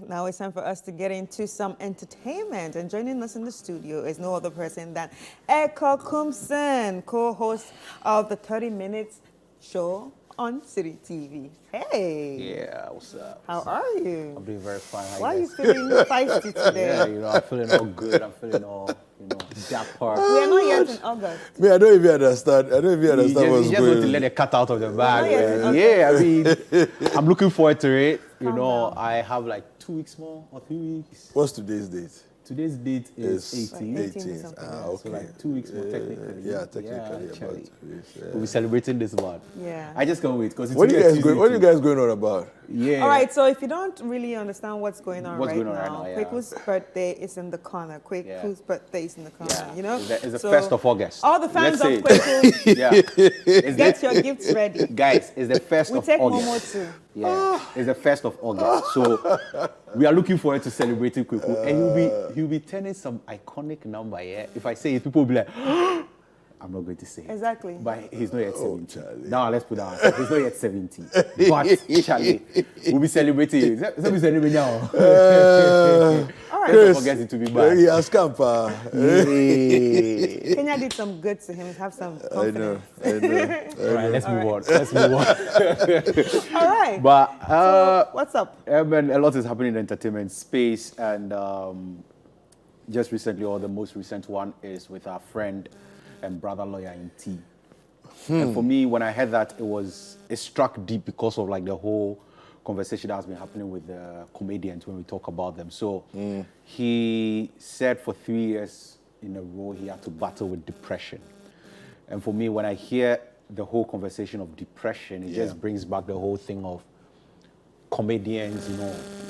Now it's time for us to get into some entertainment. And joining us in the studio is no other person than Eko Kumson, co-host of the 30 Minutes show on Citi TV. Hey. Yeah, what's up? How are you? I'm doing very fine. Why are you feeling feisty today? Yeah, I'm feeling all good. I'm feeling all, that part. We are not yet in August. Me, I don't even understand. I don't even understand what's You just going want to on. let the cat out of the bag. Oh, Yeah, I mean, I'm looking forward to it. I have like 2 weeks more or 3 weeks. What's today's date? Today's date is 18th. 18th. Okay. So like 2 weeks more technically. Yeah, technically about actually. 2 weeks. We'll be celebrating this month. Yeah. I just can't wait because it's What are you guys going on about? Yeah. All right, so if you don't really understand what's going on What's right going on right now, now, yeah. Kweku's birthday is in the corner. Kweku's birthday is in the corner, Yeah. you know? It's the So 1st of August. all the fans Let's of say Kweku, yeah. get your gifts ready. Guys, it's the 1st We of take August. Momo too. Yeah, it's the 1st of August. So we are looking forward to celebrating Kweku. And he'll be turning some iconic number, yeah? If I say it, people will be like, I'm not going to say it. Exactly. But he's not yet 70. Charlie. Now let's put that. He's not yet 70. But Charlie, we'll be celebrating. Let's be celebrating now. All right. Don't forget it to be back. He has come, pa. Kenya did some good to him. Have some I know. confidence. All right, let's move on. Let's move on. All right. But So, what's up? man, a lot is happening in the entertainment space, and just recently, or the most recent one, is with our friend and brother lawyer in T. And for me, when I heard that, it struck deep because of like the whole conversation that has been happening with the comedians when we talk about them. So he said for 3 years in a row he had to battle with depression. And for me, when I hear the whole conversation of depression, it just brings back the whole thing of comedians,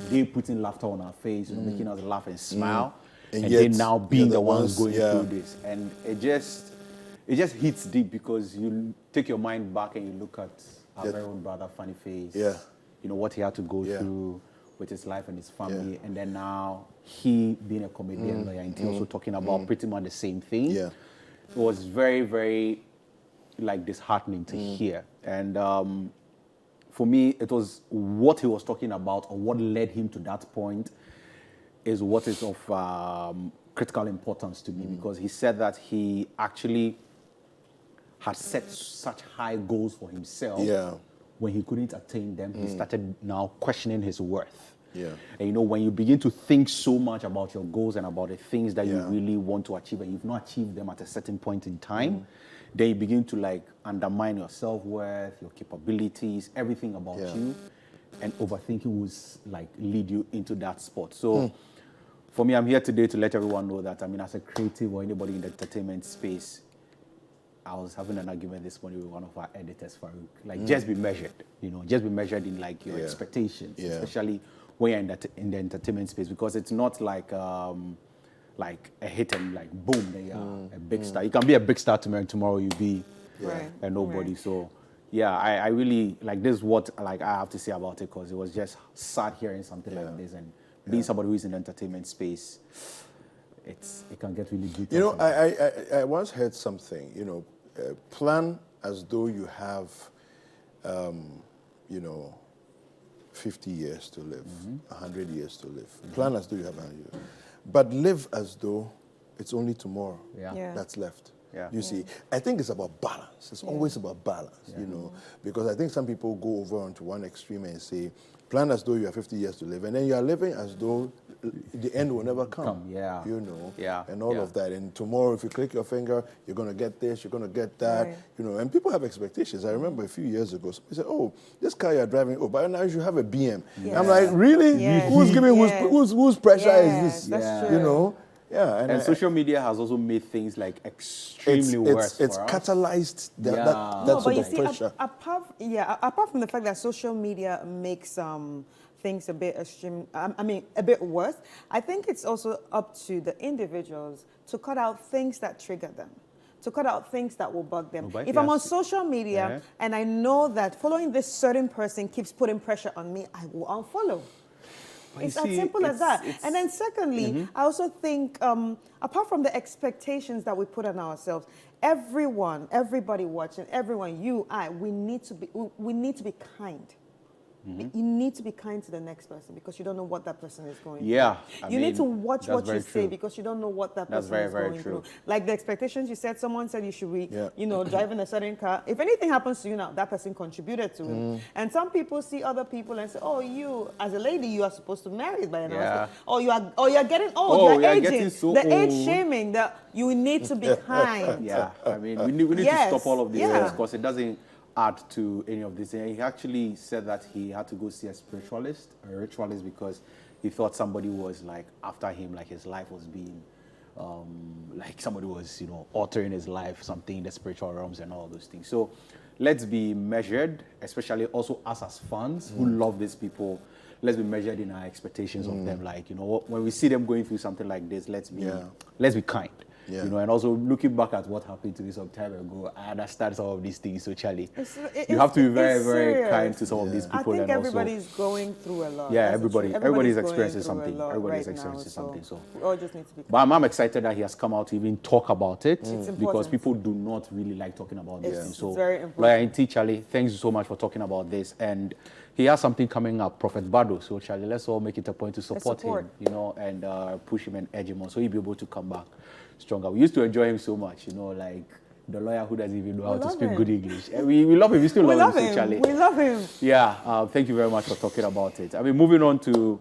they putting laughter on our face, making us laugh and smile, and yet, they now being they're the ones going yeah. through this. And it just hits deep because you take your mind back and you look at our very own brother, Funny Face, what he had to go through with his life and his family, and then now he being a comedian lawyer and also talking about pretty much the same thing. Yeah. It was very, very like disheartening to hear. And for me, it was what he was talking about or what led him to that point is what is of critical importance to me because he said that he actually had set such high goals for himself. When he couldn't attain them, he started now questioning his worth. And when you begin to think so much about your goals and about the things that you really want to achieve and you've not achieved them at a certain point in time, then you begin to like undermine your self-worth, your capabilities, everything about you, and overthinking will like lead you into that spot. So for me, I'm here today to let everyone know that, as a creative or anybody in the entertainment space, I was having an argument this morning with one of our editors, Farouk. Like, just be measured, just be measured in like your expectations, especially when you're in the entertainment space, because it's not like a hit and like boom, they are a big star. You can be a big star tomorrow you'll be a nobody. Right. So yeah, I really like this is what like I have to say about it because it was just sad hearing something like this and being somebody who is in the entertainment space. It can get really brutal. I once heard something, plan as though you have, 50 years to live, 100 years to live. Plan as though you have 100 years. But live as though it's only tomorrow that's left. You see, I think it's about balance. It's always about balance, because I think some people go over onto one extreme and say, plan as though you have 50 years to live, and then you are living as though the end will never come. And all of that. And tomorrow, if you click your finger, you're going to get this, you're going to get that, and people have expectations. I remember a few years ago, somebody said, oh, this car you're driving, by now you should have a BM. I'm like, really? Who's giving, whose pressure is this? That's true. And social media has also made things like extremely worse. It's catalyzed that sort of pressure. Apart from the fact that social media makes things a bit extreme, a bit worse, I think it's also up to the individuals to cut out things that trigger them, to cut out things that will bug them. If I'm on social media and I know that following this certain person keeps putting pressure on me, I will unfollow. It's as simple as that. And then secondly, I also think, apart from the expectations that we put on ourselves, everybody watching, everyone, you, I, we need to be kind. you need to be kind to the next person because you don't know what that person is going Yeah. through. You need to watch what you say true. because you don't know what that That's person is very going true. through. Like the expectations you said, someone said you should be, driving a certain car. If anything happens to you now, that person contributed to it. And some people see other people and say, oh, you, as a lady, you are supposed to marry by now. Yeah. Oh, you're getting old, you're aging. Getting so the old. age shaming, that you need to be kind. Yeah, I mean, we need to stop all of this because it doesn't add to any of this. And he actually said that he had to go see a spiritualist, a ritualist, because he thought somebody was like after him, like his life was being, like somebody was, altering his life, something in the spiritual realms and all those things. So let's be measured, especially also us as fans who love these people. Let's be measured in our expectations of them. Like, when we see them going through something like this, let's be kind. Yeah. And also looking back at what happened to me some time ago, I understand some of these things. So, Charlie, you have to be very, very kind to some of these people. I think everybody's going through a lot. Yeah, everybody's experiencing something. Everybody's experiencing something. So we all just need to be kind. But I'm excited that he has come out to even talk about it because people do not really like talking about these things. So, very important. Lawyer Inti, Charlie, thanks so much for talking about this. And he has something coming up, Prophet Bado. So, Charlie, let's all make it a point to support him, and push him and edge him on so he'll be able to come back stronger. We used to enjoy him so much, like the lawyer who doesn't even know how to speak good English. We love him. We still love him, Charlie. We love him. Yeah, thank you very much for talking about it. I mean, moving on to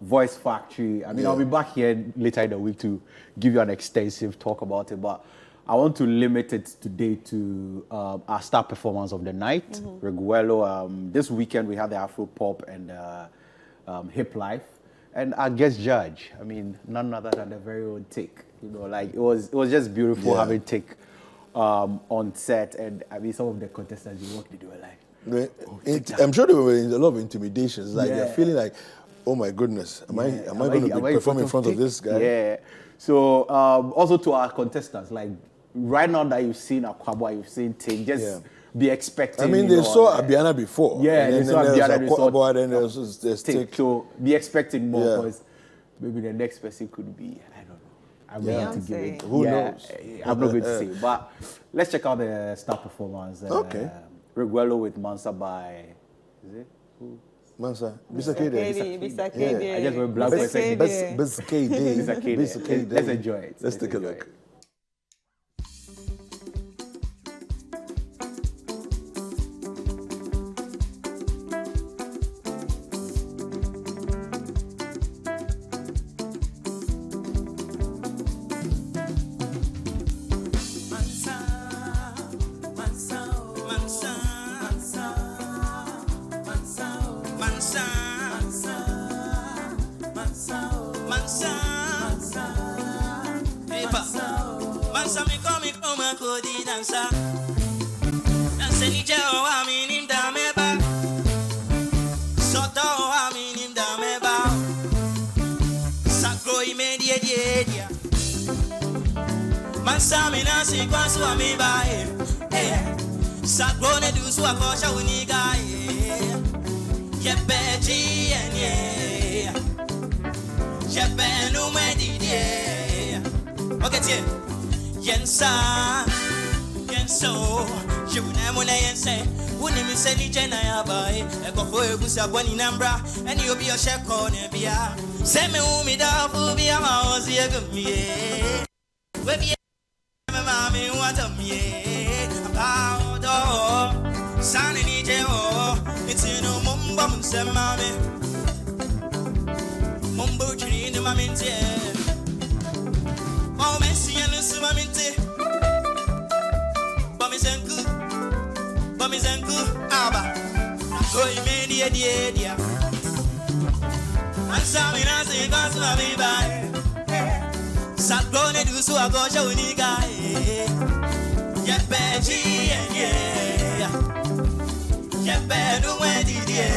Voice Factory. I mean, I'll be back here later in the week to give you an extensive talk about it, but I want to limit it today to our star performance of the night, Reguelo. This weekend we had the Afro Pop and Hip Life. And our guest judge, I mean, none other than the very own Tick. Like it was just beautiful having Tick on set. And I mean, some of the contestants you worked with, they were like, I'm sure there were a lot of intimidations. Like they're feeling like, oh my goodness, am I going to perform in front of this guy? Yeah. So also to our contestants, like right now that you've seen Akwabwa, you've seen Tick, just be expecting. I mean, they saw Abiana before. Yeah, they saw Abiana before. And there's Tick. So be expecting more because maybe the next person could be, I don't know. I'm not going to give it. Who knows? I'm not going to say. But let's check out the star performance. Okay. Reguelo with Mansa by, is it? Who? Mansa. Bisakade. Bisakade. I just went black for a second. Bisakade. Let's enjoy it. Let's take a look. And you'll be a check on it. Send me home, me down, for me, I'm always here. Mammy, what a me about Sunny Joe. It's in a mum, some mammy. Mumbo tree in the mammy. Oh, Messi and the Sumaminte. Bummies and good, Abba. So you made the idea. And some in us, you got to be by. Sat gonna do so, I got your nigga. Get Benji, yeah. Get bad, where did you?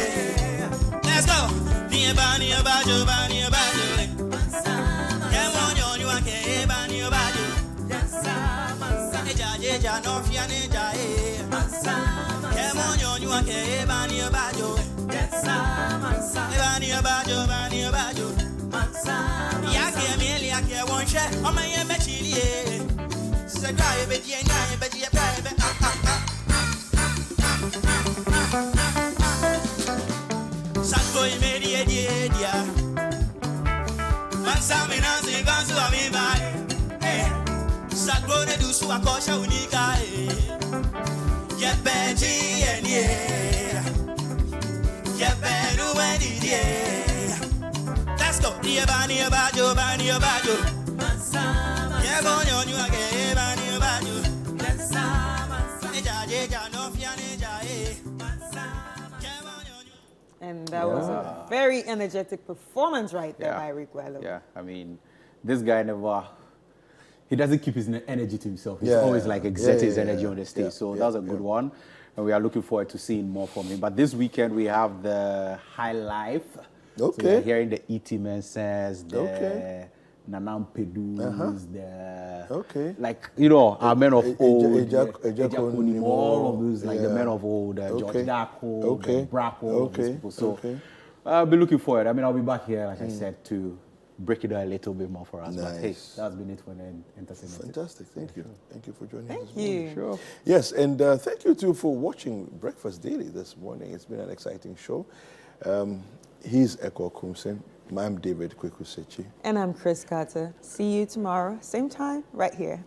Let's go. Near Banny about you, Banny about you. Come on, you want to Banny about you. Jaja, no Fianija. Come on, you want to Banny about you. Banny about you, Banny about you. Yaki, Amelia, I won't share. Oh, my Chile. Say, private, private. Let's go. And that was a very energetic performance right there by Rick Wello. Yeah, I mean, this guy he doesn't keep his energy to himself. He's always like exerting his energy on the stage. So that was a good one. And we are looking forward to seeing more from him. But this weekend we have the High Life. Okay. So we're hearing the E.T. Mensahs, the Nanam Pedus, the like, you know, our men of old, all of those, like the men of old, George Darko, the Bracco, all of those people. So I'll be looking forward. I mean, I'll be back here, like I said, to break it down a little bit more for us. Nice. But hey, that's been it for the entertainment. Fantastic. Thank you. Thank you for joining us. Thank you. Sure. Yes, and thank you too for watching Breakfast Daily this morning. It's been an exciting show. He's Eko Kumsen. I'm David Kwekusechi. And I'm Chris Carter. See you tomorrow, same time, right here.